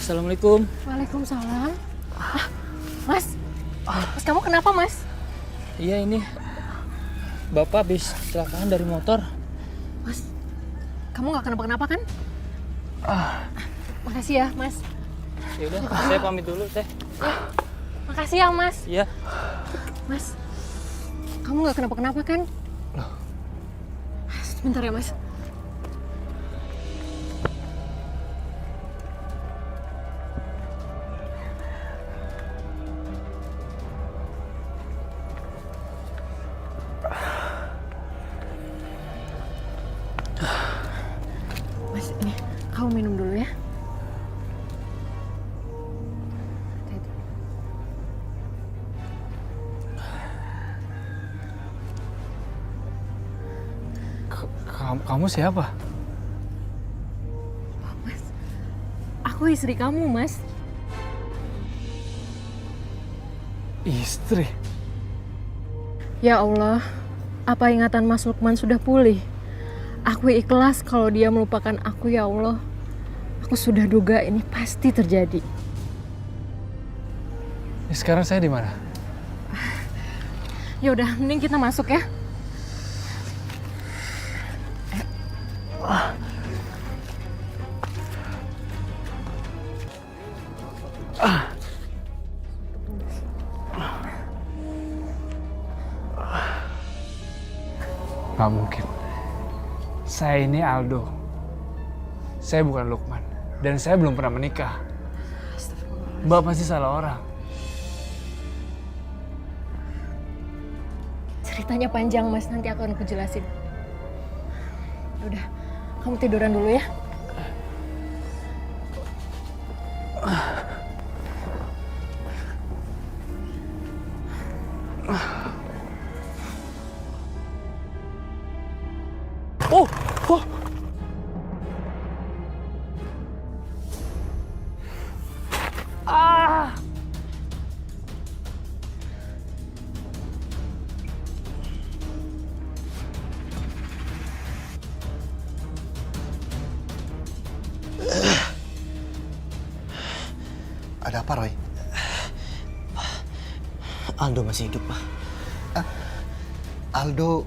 Assalamualaikum. Waalaikumsalam. Mas, mas kamu kenapa mas? Iya ini, Bapak habis kecelakaan dari motor. Mas, kamu nggak kenapa-kenapa kan? Makasih ya mas. Ya udah, saya pamit dulu teh. Makasih ya mas. Iya. Mas, kamu nggak kenapa-kenapa kan? Sebentar ya mas. Mas, ini kamu minum dulu ya. Kamu siapa? Mas, aku istri kamu mas. Istri? Ya Allah, apa ingatan Mas Lukman sudah pulih? Aku ikhlas kalau dia melupakan aku ya Allah. Aku sudah duga ini pasti terjadi. Sekarang saya di mana? Ya udah, mending kita masuk ya. Gak mungkin. Saya ini Aldo. Saya bukan Lukman. Dan saya belum pernah menikah. Mbak pasti salah orang. Ceritanya panjang mas, nanti aku akan jelasin. Udah, kamu tiduran dulu ya. Oh, oh. Ah. Ada apa, Roy? Aldo masih hidup, Pak. Aldo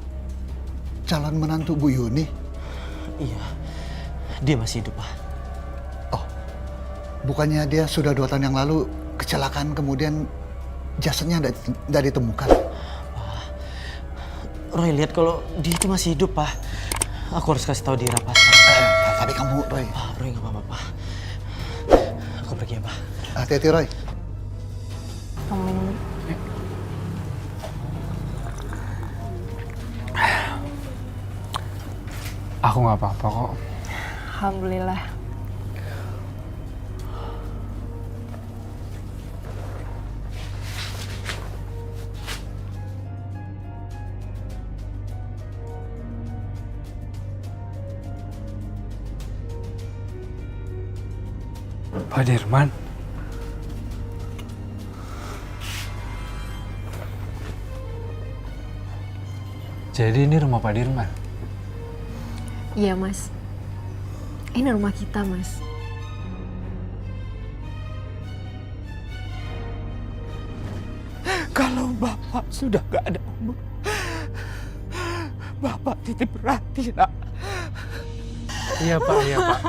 calon menantu Bu Yuni? Iya, dia masih hidup, Pak. Oh, bukannya dia sudah 2 tahun yang lalu kecelakaan kemudian jasadnya tidak ditemukan? Pak, Roy lihat kalau dia itu masih hidup, Pak. Aku harus kasih tahu dia apa sekarang. Tapi kamu, Roy. Pak, Roy nggak apa-apa, Pak. Aku pergi ya, Pak. Hati-hati, Roy. Kamu minum dulu. Aku nggak apa-apa kok. Alhamdulillah. Pak Dirman. Jadi ini rumah Pak Dirman? Iya mas, ini rumah kita mas. Kalau Bapak sudah gak ada umur, Bapak titip Rati, nak. Iya Pak, iya Pak.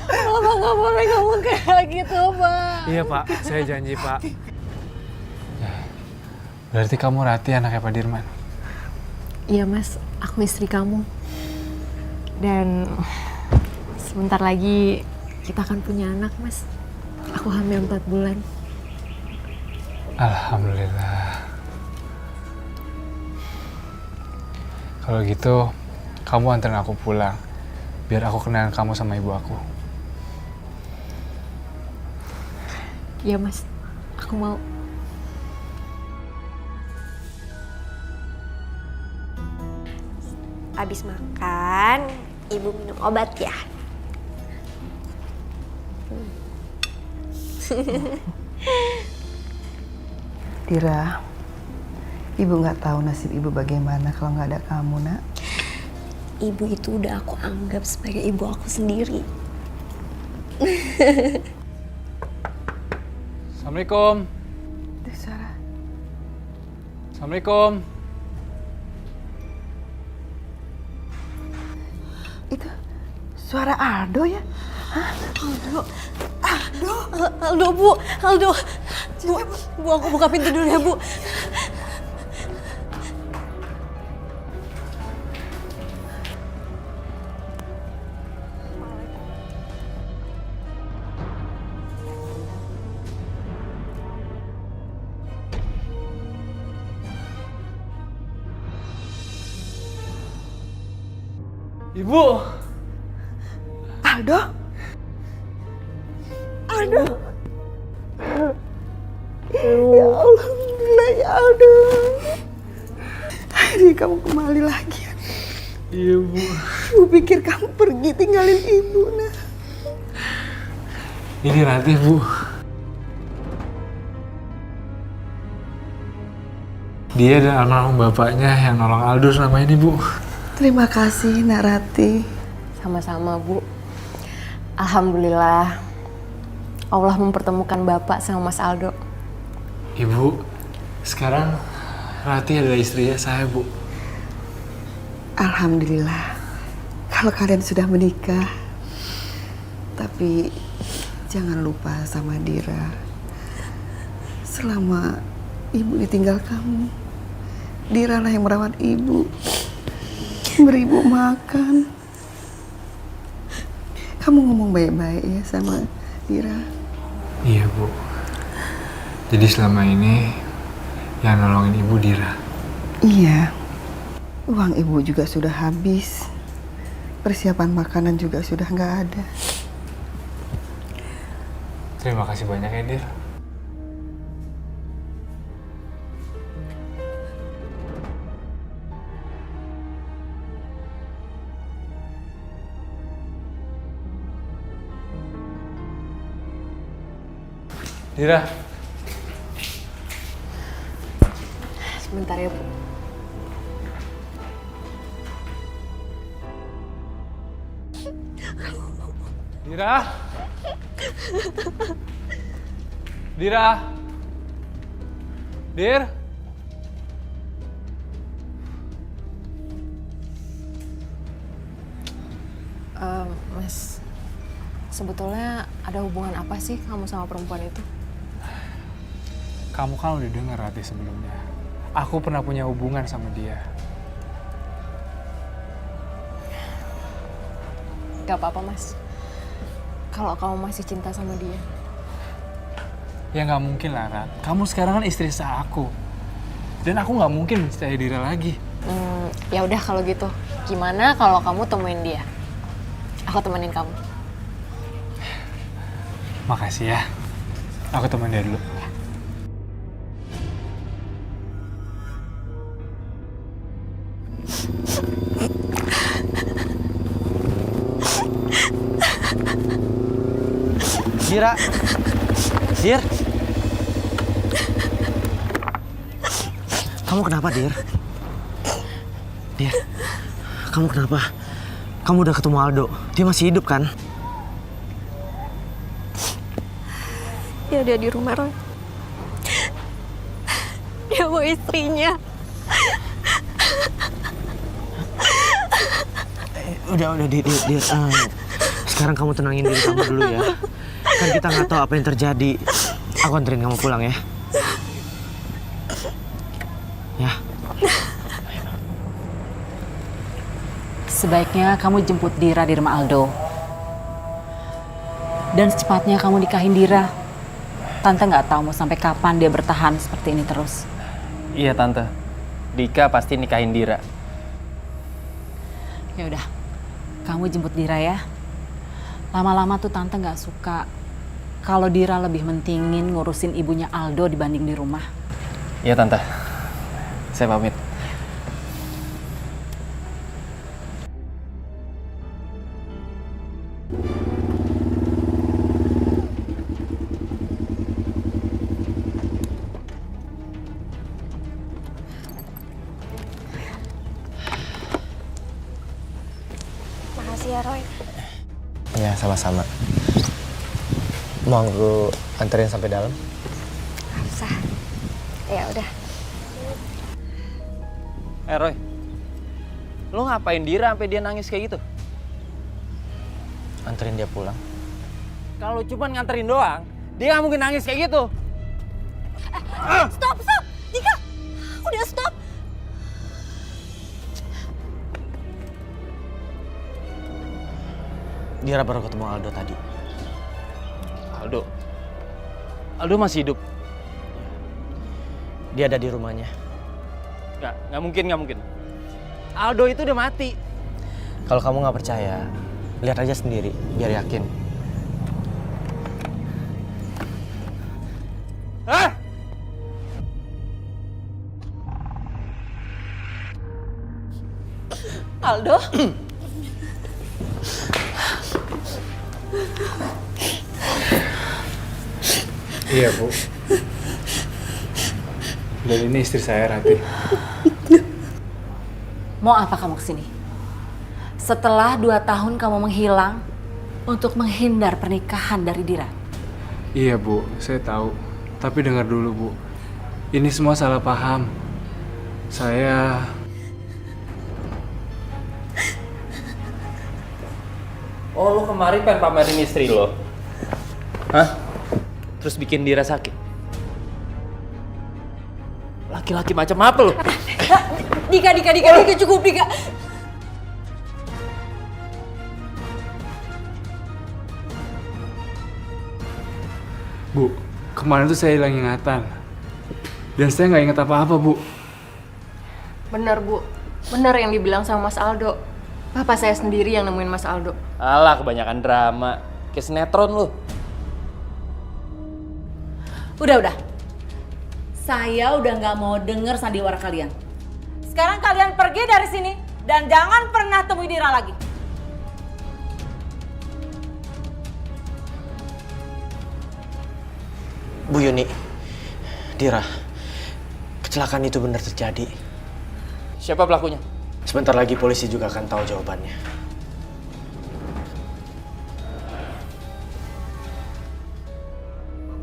Bapak nggak boleh ngomong kayak gitu, Pak. Iya Pak, saya janji Pak. Berarti kamu Rati anaknya Pak Dirman? Iya mas, aku istri kamu. Dan sebentar lagi kita akan punya anak mas. Aku hamil 4 bulan. Alhamdulillah. Kalau gitu, kamu anterin aku pulang. Biar aku kenalin kamu sama ibu aku. Iya mas, aku mau. Abis makan, ibu minum obat ya. Tira, ibu nggak tahu nasib ibu bagaimana kalau nggak ada kamu, nak. Ibu itu udah aku anggap sebagai ibu aku sendiri. Assalamualaikum. Itu suara. Assalamualaikum. Itu suara Aldo ya? Aldo, Bu. Aldo. Bu, aku buka pintu dulu ya, Bu. Ibu. Aldo? Aldo? Ya Allah, alhamdulillah ya Aldo. Akhirnya kamu kembali lagi. Iya, Bu. Ibu pikir kamu pergi tinggalin ibu, nah. Ini Ratih, Bu. Dia dan almarhum bapaknya yang nolong Aldo selama ini, Bu. Terima kasih, Nak Rati. Sama-sama, Bu. Alhamdulillah Allah mempertemukan Bapak sama Mas Aldo. Ibu, sekarang Ratih adalah istrinya saya, Bu. Alhamdulillah kalau kalian sudah menikah. Tapi jangan lupa sama Dira. Selama ibu ditinggal kamu, Dira lah yang merawat ibu, beri ibu makan. Kamu ngomong baik-baik ya sama Dira. Iya, Bu. Jadi selama ini yang nolongin Ibu Dira. Iya, uang ibu juga sudah habis. Persiapan makanan juga sudah nggak ada. Terima kasih banyak ya, Dir. Dira. Sebentar ya, Bu. Dira. Dira. Dir. Mas, sebetulnya ada hubungan apa sih kamu sama perempuan itu? Kamu kan udah denger Ratih sebelumnya. Aku pernah punya hubungan sama dia. Gak apa-apa, Mas. Kalau kamu masih cinta sama dia. Ya nggak mungkin lah, Rat. Kamu sekarang kan istri sah aku. Dan aku nggak mungkin mencintai Dira lagi. Ya udah kalau gitu. Gimana kalau kamu temuin dia? Aku temenin kamu. Makasih ya. Aku temenin dia dulu. Dira. Dir. Kamu kenapa, Dir? Dir. Kamu kenapa? Kamu udah ketemu Aldo. Dia masih hidup kan? Ya, dia di rumah, Roy. Dia bawa istrinya. Udah, Dir. Sekarang kamu tenangin diri kamu dulu ya. Kan kita nggak tahu apa yang terjadi. Aku anterin kamu pulang ya. Ya. Sebaiknya kamu jemput Dira di rumah Aldo. Dan secepatnya kamu nikahin Dira. Tante nggak tahu mau sampai kapan dia bertahan seperti ini terus. Iya, Tante. Dika pasti nikahin Dira. Ya udah, kamu jemput Dira ya. Lama-lama tuh Tante nggak suka kalau Dira lebih mentingin ngurusin ibunya Aldo dibanding di rumah. Iya, Tante. Saya pamit. Makasih ya, Roy. Ya, sama-sama. Mau aku anterin sampai dalam? usah. Ya udah. Roy, lo ngapain Dira sampai dia nangis kayak gitu? Anterin dia pulang. Kalau cuma nganterin doang, dia nggak mungkin nangis kayak gitu. Stop! Dika! Udah stop! Dira baru ketemu Aldo tadi. Aldo masih hidup? Dia ada di rumahnya. Nggak mungkin. Aldo itu udah mati. Kalau kamu nggak percaya, lihat aja sendiri, biar yakin. Hah? Aldo? Iya, Bu. Dan ini istri saya, Rati. Mau apa kamu kesini? Setelah 2 tahun kamu menghilang untuk menghindar pernikahan dari Dira. Iya, Bu. Saya tahu. Tapi dengar dulu, Bu. Ini semua salah paham. Saya... Oh, lo kemarin pengen pamerin istri lo? Hah? Terus bikin Dira sakit? Laki-laki macam apa lo? Dika, cukup Dika. Bu, kemarin tuh saya hilang ingatan. Dan saya nggak ingat apa-apa, Bu. Bener Bu, bener yang dibilang sama Mas Aldo. Papa saya sendiri yang nemuin Mas Aldo. Alah, kebanyakan drama. Kayak sinetron lo. Udah. Saya udah nggak mau denger sandiwara kalian. Sekarang kalian pergi dari sini dan jangan pernah temui Dira lagi. Bu Yuni, Dira, kecelakaan itu benar terjadi. Siapa pelakunya? Sebentar lagi polisi juga akan tahu jawabannya.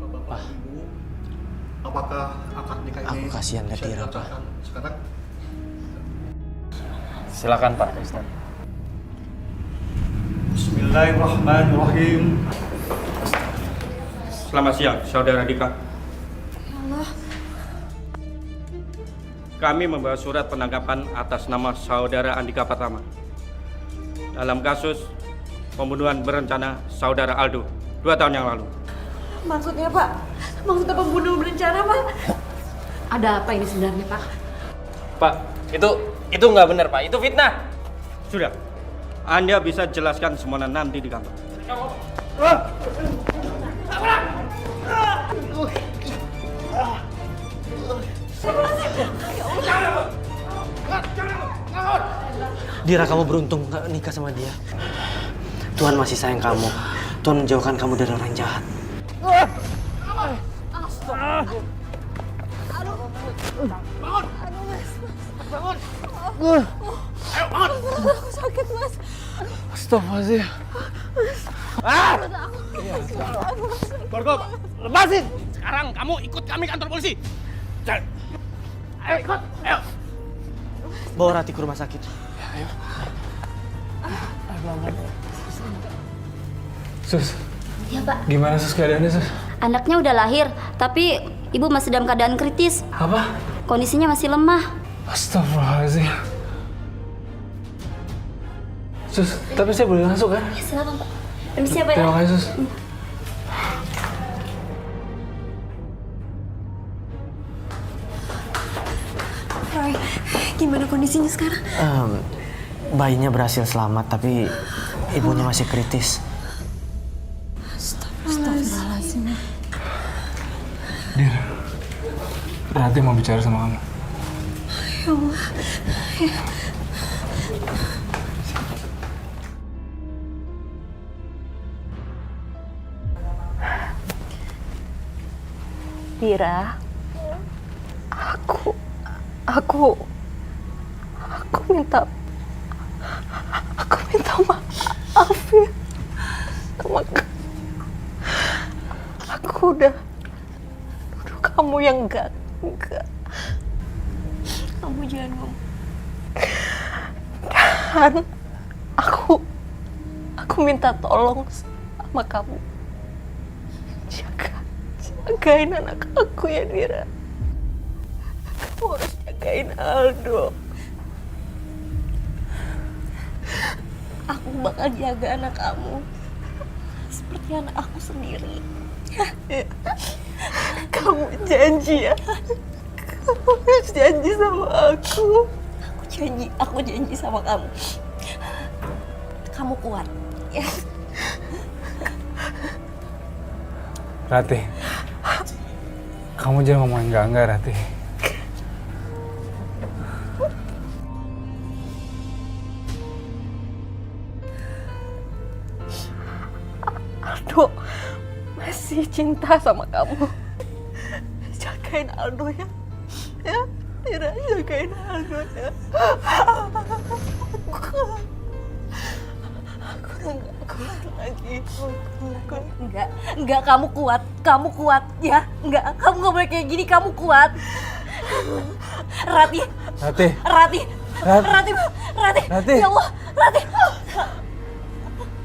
Bapak, Ibu, apakah akad nikah ini... Aku kasihan lihat Dira, Pak. Sekarang? Silakan Pak Ustaz. Bismillahirrahmanirrahim. Selamat siang, Saudara Dika. Kami membawa surat penangkapan atas nama Saudara Andika Pratama dalam kasus pembunuhan berencana Saudara Aldo 2 tahun yang lalu. Maksudnya Pak? Maksudnya pembunuh berencana Pak? Ada apa ini sebenarnya Pak? Pak, itu nggak benar Pak, itu fitnah. Sudah, Anda bisa jelaskan semuanya nanti di kantor. Dira, kamu beruntung gak nikah sama dia. Tuhan masih sayang kamu. Tuhan menjauhkan kamu dari orang jahat. Aku sakit Mas. Astagfirullahaladzim. Borgo, lepasin! Sekarang kamu ikut kami kantor polisi. Ayo ikut, ayo. Bawa Rati ke rumah sakit. Sus, Ya Pak, gimana Sus keadaannya, Sus? anaknya udah lahir, tapi ibu masih dalam keadaan kritis. Apa? Kondisinya masih lemah. Astagfirullahaladzim. Sus, tapi saya boleh masuk kan? Ya silakan Pak. Permisi ya Pak. Terima kasih, Sus. Roy, gimana kondisinya sekarang? Bayinya berhasil selamat, tapi ibunya masih kritis. Astagfirullahaladzim. Dir, Rati mau bicara sama kamu. Ya Allah. Dira, aku minta maaf ya sama kamu. Aku udah nuduh kamu Kamu yang enggak. Kamu jangan ngomong. Dan aku minta tolong sama kamu. Jagain anak aku ya, Dira. Kamu harus jagain Aldo. Aku bakal jaga anak kamu seperti anak aku sendiri. Kamu janji ya? Kamu harus janji sama aku. Aku janji sama kamu. Kamu kuat, ya. Ratih, kamu jangan ngomong enggak, Ratih. Aldo masih cinta sama kamu. Jagain Aldo ya. Ya, Dira, jagain Aldo ya. Aku udah gak kuat lagi. Enggak, kamu kuat ya. Enggak, kamu gak boleh kayak gini, kamu kuat. Ratih. Ya Allah, Ratih.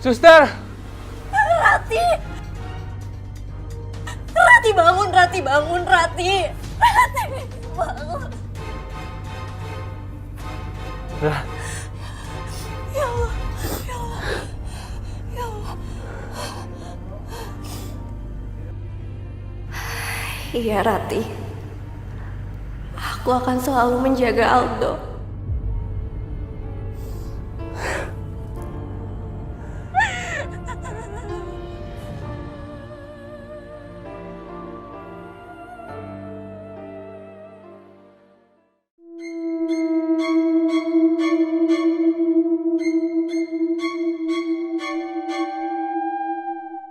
Suster! Ratih bangun. Lah. Ya Allah. Iya, Ratih. Aku akan selalu menjaga Aldo.